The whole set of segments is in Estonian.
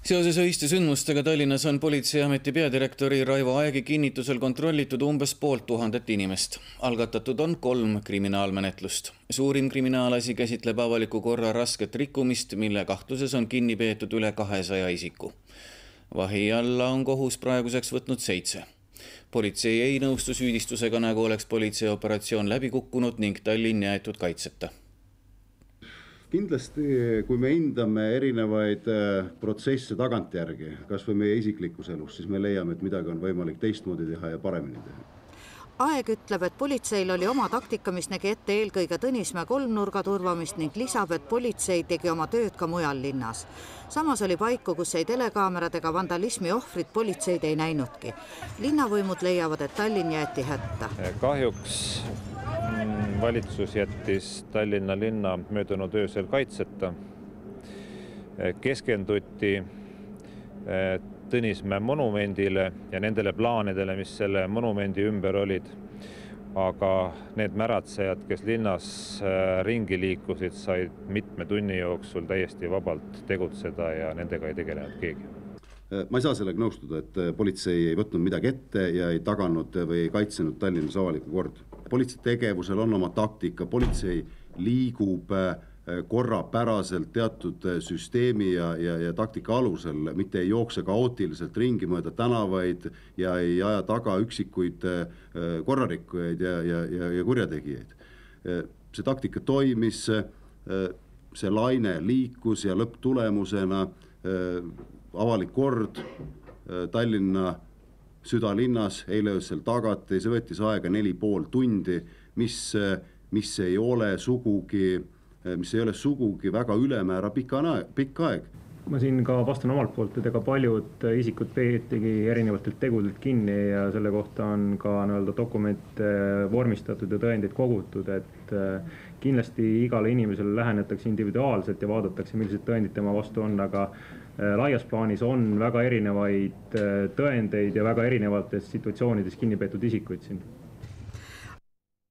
Seoses öiste sündmustega Tallinnas on politseiameti peadirektori Raivo Aegi kinnitusel kontrollitud umbes 500 inimest. Algatatud on 3 kriminaalmenetlust. Suurim kriminaalasi käsitleb avaliku korra rasket rikkumist, mille kahtluses on kinni peetud üle 200 isiku. Vahi alla on kohus praeguseks võtnud 7. Politsei ei nõustu süüdistusega, nagu oleks politsei operatsioon läbi kukkunud ning Tallinn jäetud kaitseta. Kindlasti, kui me hindame erinevaid protsesse tagantjärgi, kas või meie isiklikus elus, siis me leiame, et midagi on võimalik teistmoodi teha ja paremini teha. Aeg ütleb, et politseil oli oma taktika, mis nägi ette eelkõige Tõnismäe kolmnurga turvamist ning lisab, et politsei tegi oma tööd ka mujal linnas. Samas oli paiku, kus ei telekaameradega vandalismi ohvrit politseid ei näinudki. Linnavõimud leiavad, et Tallinn jäeti hätta. Kahjuks valitsus jättis Tallinna linna möödunud öösel kaitseta. Keskenduti Tõnismäe monumendile ja nendele plaanidele, mis selle monumendi ümber olid. Aga need märatsejad, kes linnas ringi liikusid, said mitme tunni jooksul täiesti vabalt tegutseda ja nendega ei tegelenud keegi. Ma ei saa sellega nõustuda, et politsei ei võtnud midagi ette ja ei taganud või ei kaitsenud Tallinnas avalikku korda. Politsei tegevusel on oma taktika, politsei liigub korrapäraselt teatud süsteemi ja taktika alusel, mitte ei jookse kaootiliselt ringi mööda tänavaid ja ei aja taga üksikuid korrarikkujaid ja kurjategijaid. See taktika toimis, see laine liikus ja lõpptulemusena avalik kord Tallinna südalinnas eile öösel tagati, see võttis aega 4,5 tundi, mis ei ole sugugi väga ülemäära pikk aeg. Ma siin ka vastan omalt poolt, et ega paljud isikud peetigi erinevatelt tegudelt kinni ja selle kohta on ka dokumente vormistatud ja tõendeid kogutud, et kindlasti igale inimesele lähenetakse individuaalselt ja vaadatakse, millised tõendid tema vastu on, aga laias plaanis on väga erinevaid tõendeid ja väga erinevates situatsioonides kinni peetud isikuid siin.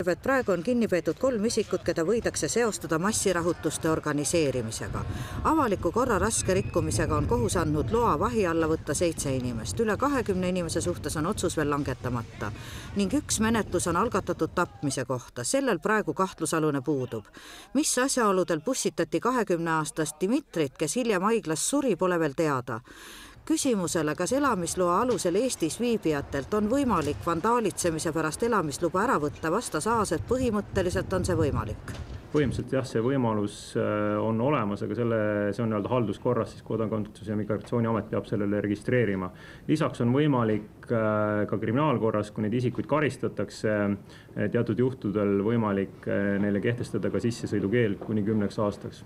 Et praegu on kinni peetud 3 isikut, keda võidakse seostada massirahutuste organiseerimisega. Avaliku korra raske rikkumisega on kohus andnud loa vahi alla võtta 7 inimest. Üle 20 inimese suhtes on otsus veel langetamata. Ning 1 menetlus on algatatud tapmise kohta. Sellel praegu kahtlusalune puudub. Mis asjaoludel pussitati 20-aastast Dimitrit, kes hiljem haiglas suri, pole veel teada. Küsimusele, kas elamisloa alusel Eestis viibijatelt on võimalik vandaalitsemise pärast elamisluba ära võtta, vastas Aas, et põhimõtteliselt on see võimalik. Põhimõtteliselt jah, see võimalus on olemas, aga see on halduskorras, siis Kodakondsus- ja Migratsiooniamet peab sellele registreerima. Lisaks on võimalik ka kriminaalkorras, kui neid isikuid karistatakse, teatud juhtudel võimalik neile kehtestada ka sissesõidukeeld kuni 10 aastaks.